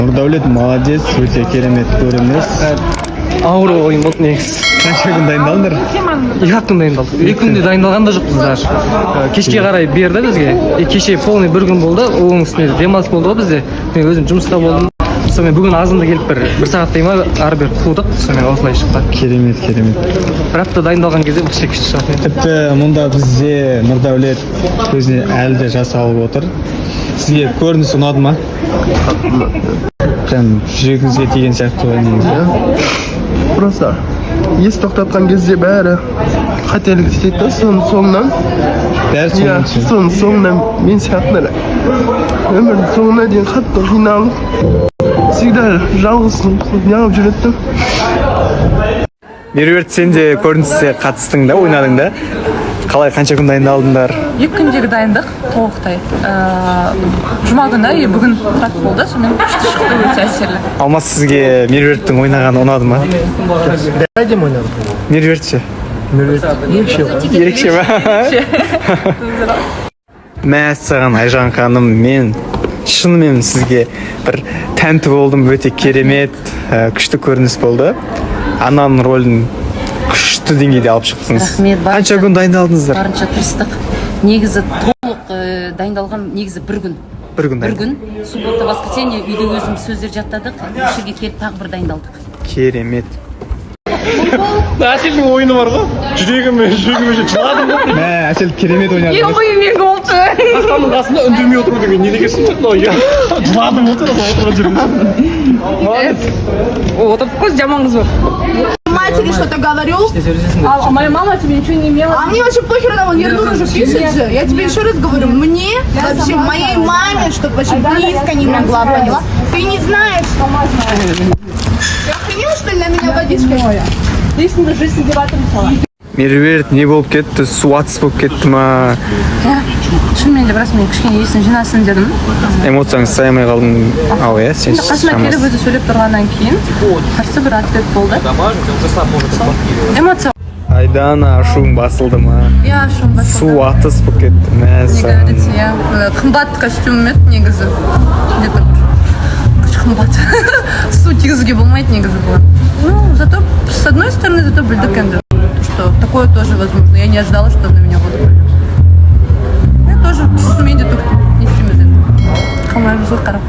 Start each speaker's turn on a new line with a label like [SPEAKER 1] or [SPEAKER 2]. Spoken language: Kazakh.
[SPEAKER 1] Нұрдәулет молодец, өте керемет көрініс.
[SPEAKER 2] Ауыр ойын болды негізі.
[SPEAKER 1] Қанша күн дайындалдыңдар?
[SPEAKER 2] 2 күн дайындалдық. 2 күнде дайындалған да жоқпыз даже. Кешке қарай берді бізге. Кеше полный 1 күн болды. Оның үстіне демалыс болды ғой бізде. Мен өзім жұмыста болдым. Сонымен бүгін азында келіп бір сағаттай ма ары бері қудық. Сонымен осылай шықты.
[SPEAKER 1] Керемет.
[SPEAKER 2] Бір апта дайындалған кезде бұл күшті шығады.
[SPEAKER 1] Тіпті мұнда бізде Нұрдәулет өзіне әлі де жас алып отыр. Сізге көрініс ұнады ма? Прям жүрегіңізге тиген сияқты ғой негізі.
[SPEAKER 3] Просто ес тоқтатқан кезде бәрі қателік істейді да, соның соңынан. Соның соңынан мен сияқтылар өмірдің соңына дейін қатты қиналып, всегда жалғыз неғып жүреді.
[SPEAKER 1] Меруерт, сен де көрініске қатыстың да, ойнадың да. Қалай, қанша күн дайындалдыңдар?
[SPEAKER 4] 2 күндегі дайындық толықтай. Жұма күні бүгін тұрат болды, сонымен күшті шықты, өте әсерлі.
[SPEAKER 1] Алмас, сізге Меруерттің ойнағаны ұнады ма?
[SPEAKER 3] Әдем ойнадым.
[SPEAKER 1] Меруерт ше? Ерекше ма? Мәссаған Айжан ханым, мен шынымен сізге бір тәнті болдым, өте керемет, күшті көрініс болды. Ананың рөлін күшті деңгейде алып шықтыңыз. Қанша күн дайындалдыңыздар?
[SPEAKER 5] Барынша тырыстық. Негізі толық дайындалған негізі 1 күн.
[SPEAKER 1] 1 күн.
[SPEAKER 5] Суббота, воскресенье үйде өзім сөздер жаттадық. Жерге келіп тағы бір дайындалдық.
[SPEAKER 1] Керемет.
[SPEAKER 2] Әселдің ойыны бар ғой. Жүрегіме жыладым ғой.
[SPEAKER 1] Әсел керемет ойнады.
[SPEAKER 4] Мен болды.
[SPEAKER 2] Астанның қасында үндемей отыру деген не деген сұмдық мынау. Жыладым отырып жүрмін.
[SPEAKER 4] Отырып қой, жаман қыз бар.
[SPEAKER 6] Матери что-то говорю,
[SPEAKER 4] А моя мама тебе ничего не имела.
[SPEAKER 6] а мне вообще похер, она вон ерунду уже пишет же. Я тебе еще раз говорю, мне, вообще моей маме, чтобы вообще близко не могла, поняла? Ты не знаешь. Ты охренела, что ли, на меня водичкой?
[SPEAKER 4] Дейсіңді жизнь деп атырмысала.
[SPEAKER 1] Меруерт, не болып кетті? Суатсыз болып кетті ма?
[SPEAKER 5] Шынымен де біраз мен кішкене есін жинасын дедім.
[SPEAKER 1] Эмоцияңыз саямай қалдың ау, иә? Сен
[SPEAKER 5] Қасына келіп өзі сөйлеп тұрғаннан кейін қарсы бір ответ болды. Эмоция.
[SPEAKER 1] Айдана, ашуың басылды ма?
[SPEAKER 5] Я ашуым басылды.
[SPEAKER 1] Суатсыз болып кетті.
[SPEAKER 5] Не
[SPEAKER 1] Мәссаған.
[SPEAKER 5] говорите, я қымбат костюм еді негізі. Где-то күш қымбат. Су тигізуге болмайды негізі buvo. Ну, зато с одной стороны, зато білдік енді. Что такое тоже возможно. Я не ожидала, что на меня вот пойдет. Я тоже с медиа не стремлюсь. Қалмайымыз ғой қарап.